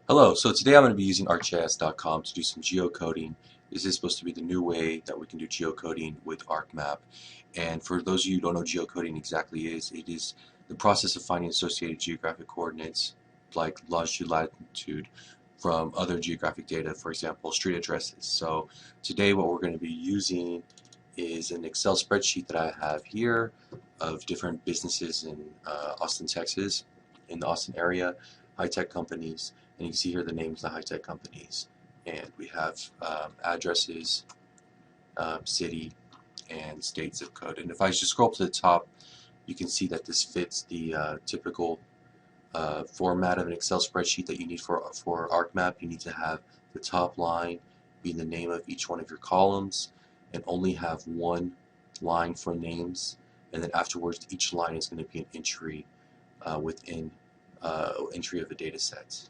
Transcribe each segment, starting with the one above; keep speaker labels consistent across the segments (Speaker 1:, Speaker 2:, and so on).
Speaker 1: Hello, so today I'm going to be using ArcGIS.com to do some geocoding. This is supposed to be the new way that we can do geocoding with ArcMap. And for those of you who don't know what geocoding exactly is, it is the process of finding associated geographic coordinates like longitude, latitude from other geographic data, for example, street addresses. So today what we're going to be using is an Excel spreadsheet that I have here of different businesses in Austin, Texas, in the Austin area, high-tech companies. And you can see here the names of the high-tech companies. And we have addresses, city, and state zip code. And if I just scroll up to the top, you can see that this fits the typical format of an Excel spreadsheet that you need for ArcMap. You need to have the top line be the name of each one of your columns and only have one line for names. And then afterwards, each line is going to be an entry within entry of a data set.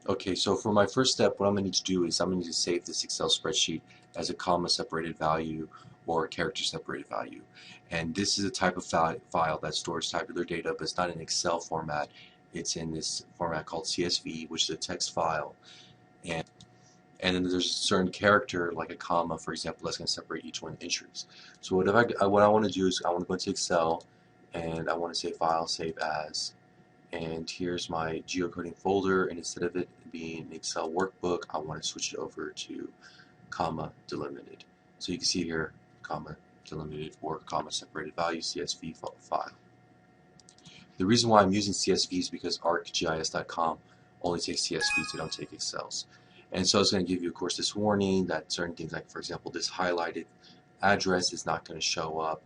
Speaker 1: Okay, so for my first step, what I'm going to need to do is I'm going to need to save this Excel spreadsheet as a comma separated value or a character separated value. And this is a type of file that stores tabular data, but it's not in Excel format. It's in this format called CSV, which is a text file. And then there's a certain character, like a comma, for example, that's going to separate each one of the entries. So what I want to do is I want to go into Excel, and I want to say File, Save As. And here's my geocoding folder, and instead of it being an Excel workbook, I want to switch it over to comma delimited. So you can see here, comma delimited or comma separated value CSV file. The reason why I'm using CSV is because ArcGIS.com only takes CSVs, they don't take Excels. And so it's going to give you, of course, this warning that certain things, like for example, this highlighted address is not going to show up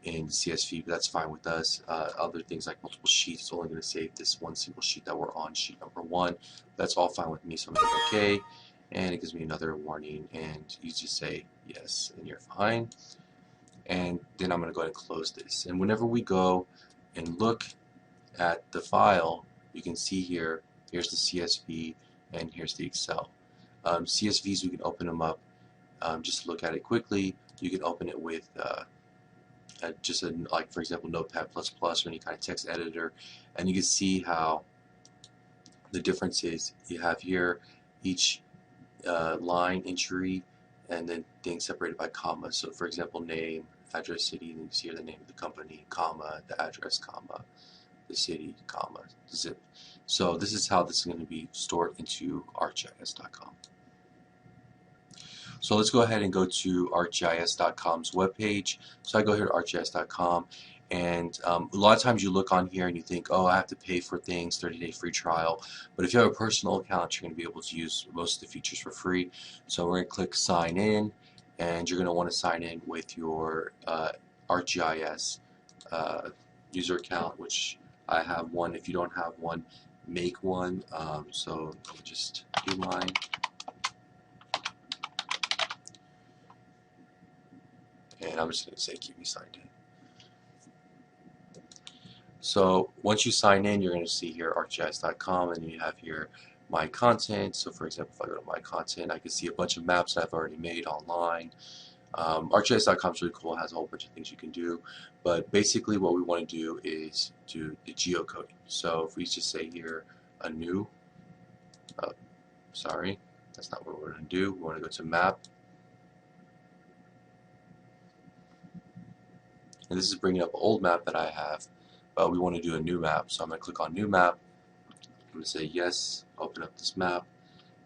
Speaker 1: in CSV, but that's fine with us. Other things like multiple sheets, it's only going to save this one single sheet that we're on, sheet number 1. That's all fine with me, so I'm going to click OK, and it gives me another warning, and you just say yes, and you're fine. And then I'm going to go ahead and close this. And whenever we go and look at the file, you can see here, here's the CSV, and here's the Excel. CSVs, we can open them up just to look at it quickly. You can open it with like for example Notepad++ or any kind of text editor, and you can see how the difference is. You have here each line entry and then things separated by commas. So for example, name, address, city, and you see here the name of the company, comma, the address, comma, the city, comma, the zip. So this is how this is going to be stored into ArcGIS.com. So let's go ahead and go to ArcGIS.com's webpage. So I go here to ArcGIS.com, and a lot of times you look on here and you think, oh, I have to pay for things, 30-day free trial. But if you have a personal account, you're going to be able to use most of the features for free. So we're going to click Sign In, and you're going to want to sign in with your ArcGIS user account, which I have one. If you don't have one, make one. So let me just do mine. And I'm just going to say keep me signed in. So once you sign in, you're going to see here ArcGIS.com, and you have here my content. So for example, if I go to my content, I can see a bunch of maps I've already made online. ArcGIS.com is really cool. It has a whole bunch of things you can do. But basically what we want to do is do the geocoding. So if we just say here a new, sorry, that's not what we're going to do. We want to go to map. And this is bringing up an old map that I have, but we want to do a new map. So I'm going to click on New Map. I'm going to say yes, open up this map,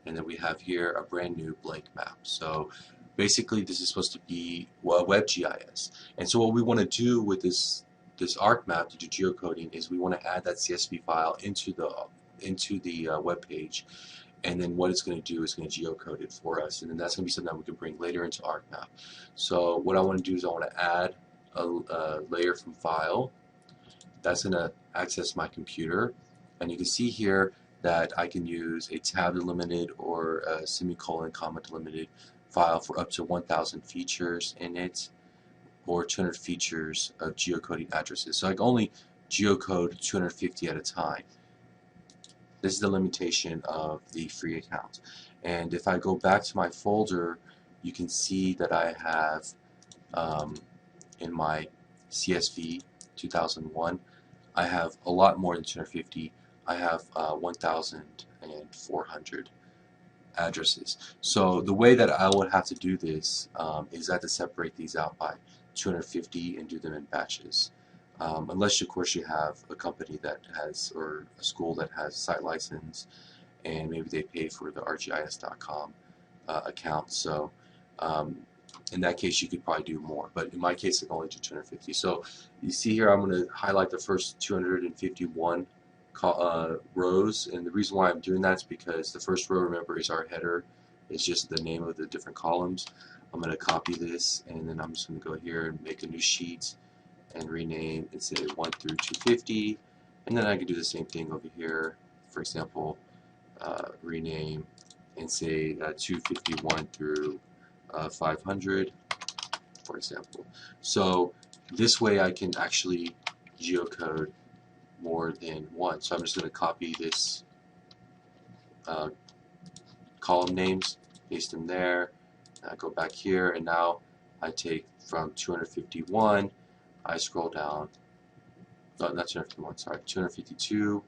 Speaker 1: and then we have here a brand new blank map. So basically this is supposed to be WebGIS. And so what we want to do with this ArcMap to do geocoding is we want to add that CSV file into the web page. And then what it's going to do is going to geocode it for us. And then that's going to be something that we can bring later into ArcMap. So what I want to do is I want to add a layer from file. That's going to access my computer, and you can see here that I can use a tab delimited or a semicolon comma delimited file for up to 1,000 features in it, or 200 features of geocoding addresses. So I can only geocode 250 at a time. This is the limitation of the free account. And if I go back to my folder, you can see that I have in my CSV 2001, I have a lot more than 250. I have 1,000 and 400 addresses. So the way that I would have to do this is I have to separate these out by 250 and do them in batches. Unless, of course, you have a company that has, or a school that has site license, and maybe they pay for the ArcGIS.com account. So in that case, you could probably do more. But in my case, I can only do 250. So you see here, I'm going to highlight the first 251 rows, and the reason why I'm doing that is because the first row, remember, is our header. It's just the name of the different columns. I'm going to copy this, and then I'm just going to go here and make a new sheet and rename and say 1 through 250, and then I can do the same thing over here. For example, rename and say 251 through 500, for example. So this way I can actually geocode more than one. So I'm just going to copy this column names, paste them there, go back here, and now I take from 251, I scroll down, no, not 251, sorry, 252,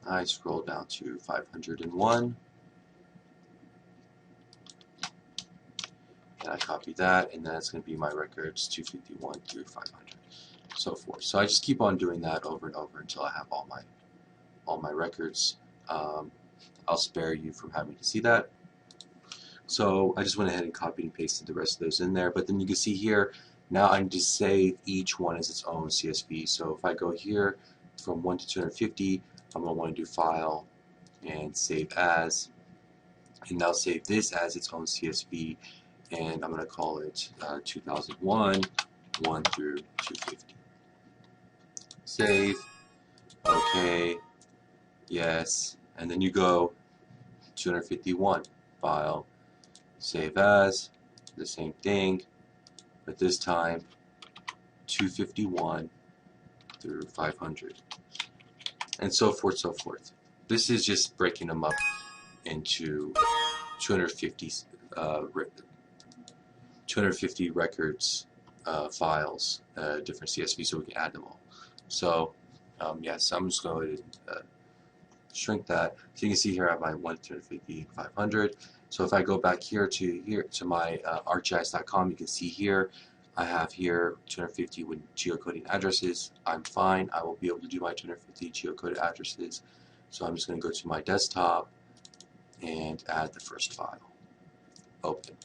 Speaker 1: I scroll down to 501, and I copy that, and then it's going to be my records 251 through 500, so forth. So I just keep on doing that over and over until I have all my records. I'll spare you from having to see that. So I just went ahead and copied and pasted the rest of those in there. But then you can see here, now I can just save each one as its own CSV. So if I go here from 1 to 250, I'm going to want to do File and Save As. And now save this as its own CSV. And I'm going to call it 2001, 1 through 250. Save. OK. Yes. And then you go 251. File. Save As. The same thing. But this time 251 through 500. And so forth, so forth. This is just breaking them up into 250 records, files, different CSV, so we can add them all. So yes, I'm just going to shrink that. So you can see here I have my 150, 500. So if I go back here to my ArcGIS.com, you can see here I have here 250 with geocoding addresses. I'm fine. I will be able to do my 250 geocoded addresses. So I'm just going to go to my desktop and add the first file. Open.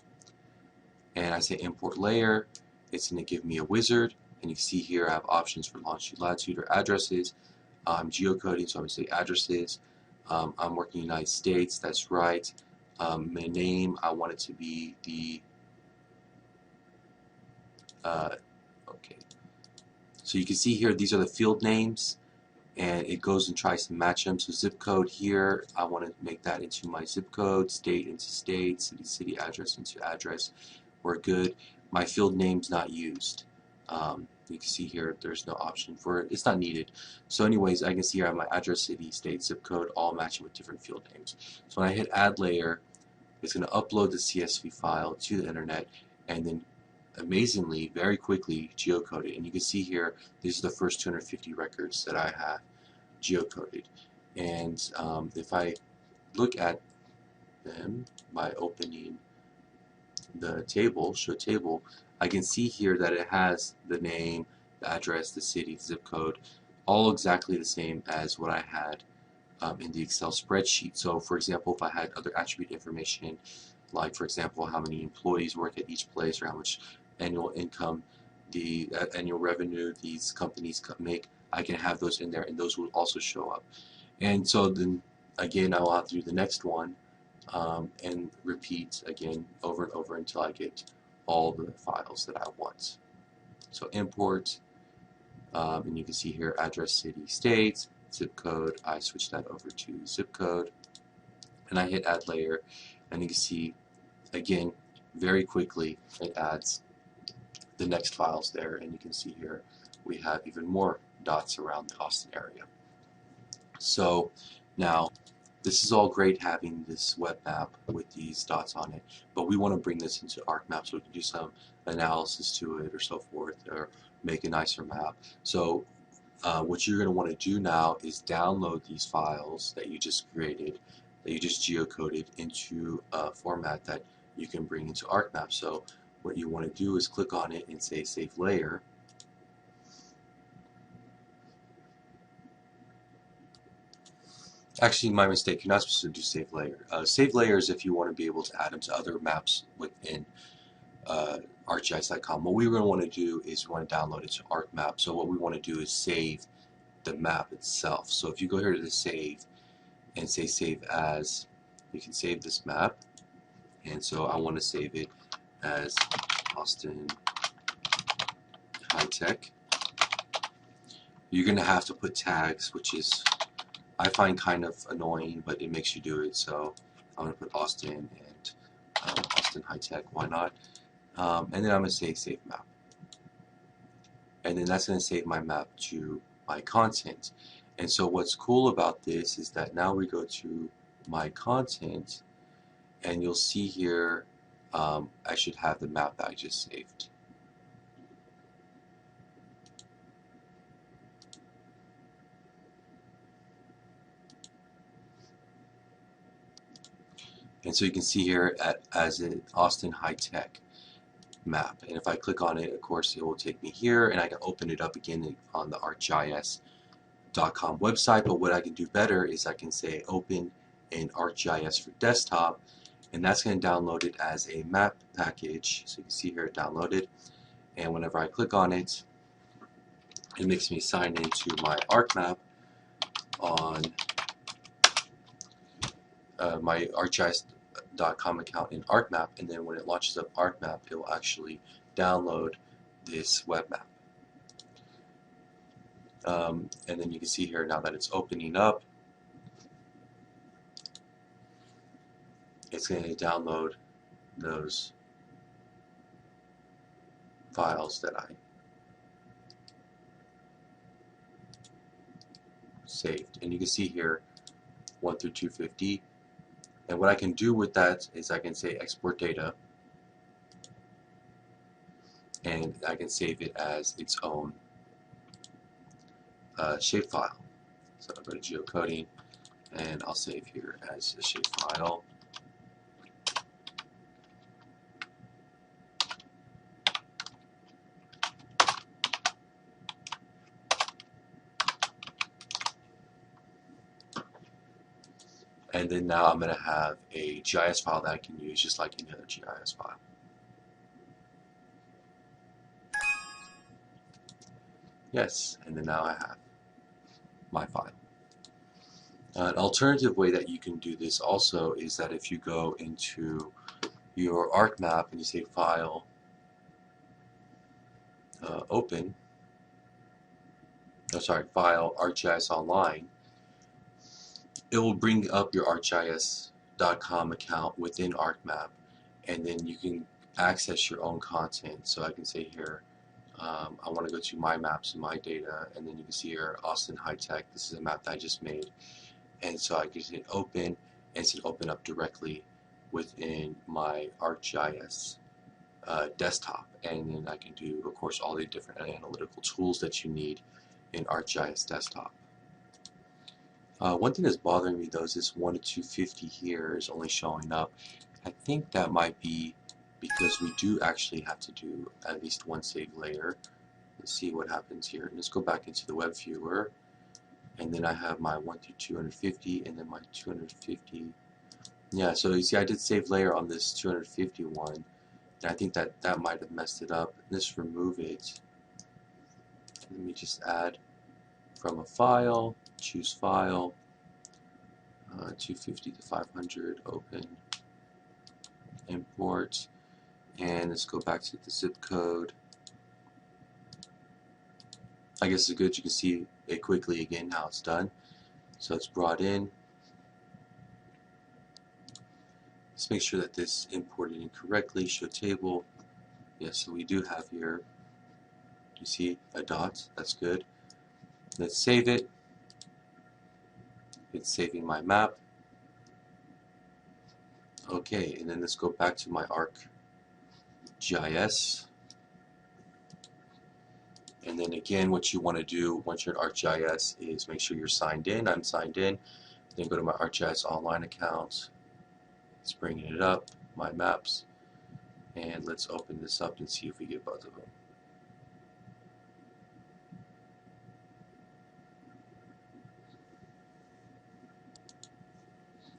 Speaker 1: And I say import layer. It's going to give me a wizard. And you can see here I have options for longitude, latitude, or addresses. I'm geocoding, so I'm going to say addresses. I'm working United States. That's right. My name, I want it to be the okay. So you can see here these are the field names, and it goes and tries to match them. So zip code here, I want to make that into my zip code, state into state, city address into address. We're good. My field name's not used. You can see here there's no option for it. It's not needed. So anyways, I can see here I have my address, city, state, zip code, all matching with different field names. So when I hit add layer, it's going to upload the CSV file to the internet, and then amazingly, very quickly, geocode it. And you can see here, these are the first 250 records that I have geocoded. And if I look at them by opening the table, show table, I can see here that it has the name, the address, the city, the zip code, all exactly the same as what I had in the Excel spreadsheet. So for example, if I had other attribute information, like for example how many employees work at each place, or how much annual income, the annual revenue these companies make, I can have those in there, and those will also show up. And so then again I will have to do the next one and repeat again over and over until I get all the files that I want. So import, and you can see here address, city, state, zip code. I switch that over to zip code, and I hit add layer, and you can see again very quickly it adds the next files there, and you can see here we have even more dots around the Austin area. So now this is all great having this web map with these dots on it, but we want to bring this into ArcMap so we can do some analysis to it or so forth, or make a nicer map. So what you're going to want to do now is download these files that you just created, that you just geocoded, into a format that you can bring into ArcMap. So what you want to do is click on it and say Save Layer. Actually, my mistake. You're not supposed to do Save Layer. Save Layers if you want to be able to add them to other maps within ArcGIS.com. What we're going to want to do is we want to download it to ArcMap. So what we want to do is save the map itself. So if you go here to the Save and say Save As, you can save this map. And so I want to save it as Austin High Tech. You're going to have to put tags, which is, I find, kind of annoying, but it makes you do it. So I'm going to put Austin and Austin High Tech. Why not? And then I'm going to say Save Map. And then that's going to save my map to my content. And so what's cool about this is that now we go to my content, and you'll see here I should have the map that I just saved. And so you can see here as an Austin High Tech map. And if I click on it, of course, it will take me here, and I can open it up again on the ArcGIS.com website. But what I can do better is I can say Open in ArcGIS for desktop, and that's going to download it as a map package. So you can see here downloaded, and whenever I click on it, it makes me sign into my ArcMap on my ArcGIS.com account in ArcMap, and then when it launches up ArcMap, it will actually download this web map. And then you can see here now that it's opening up, it's going to download those files that I saved. And you can see here 1 through 250. And what I can do with that is I can say export data, and I can save it as its own shapefile. So I'll go to Geocoding, and I'll save here as a shapefile. And then now I'm going to have a GIS file that I can use just like any other GIS file. Yes, and then now I have my file. An alternative way that you can do this also is that if you go into your ArcMap and you say File, Open, File, ArcGIS Online, it will bring up your ArcGIS.com account within ArcMap, and then you can access your own content. So I can say here, I want to go to My Maps and My Data, and then you can see here, Austin High Tech. This is a map that I just made. And so I can hit Open, and it's going to open up directly within my ArcGIS desktop. And then I can do, of course, all the different analytical tools that you need in ArcGIS desktop. One thing that's bothering me though is this 1 to 250 here is only showing up. I think that might be because we do actually have to do at least one save layer. Let's see what happens here. Let's go back into the web viewer, and then I have my 1 to 250, and then my 250. Yeah, so you see I did save layer on this 251, and I think that might have messed it up. Let's remove it. Let me just add from a file, choose file, 250 to 500, open, import, and let's go back to the zip code. I guess it's good, you can see it quickly again how it's done. So it's brought in. Let's make sure that this imported incorrectly, show table. Yes, so we do have here, you see a dot, that's good. Let's save it. It's saving my map. Okay, and then let's go back to my ArcGIS, And then again, what you want to do once you're in ArcGIS is make sure you're signed in. I'm signed in. Then go to my ArcGIS online account. It's bringing it up, my maps, and let's open this up and see if we get both of them.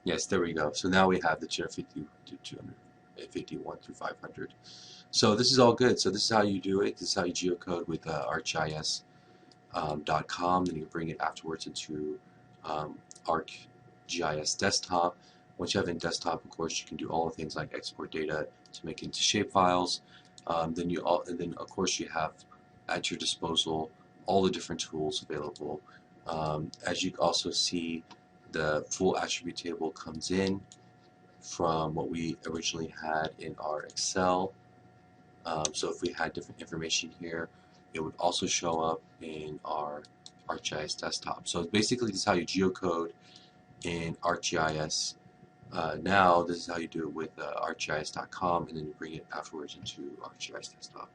Speaker 1: Yes, there we go. So now we have the 250 to 251 through 500. So this is all good. So this is how you do it. This is how you geocode with ArcGIS.com. Then you bring it afterwards into ArcGIS desktop. Once you have it in desktop, of course, you can do all the things like export data to make it into shapefiles. Then of course you have at your disposal all the different tools available. As you also see, the full attribute table comes in from what we originally had in our Excel. So if we had different information here, it would also show up in our ArcGIS desktop. So basically this is how you geocode in ArcGIS. Now this is how you do it with ArcGIS.com, and then you bring it afterwards into ArcGIS desktop.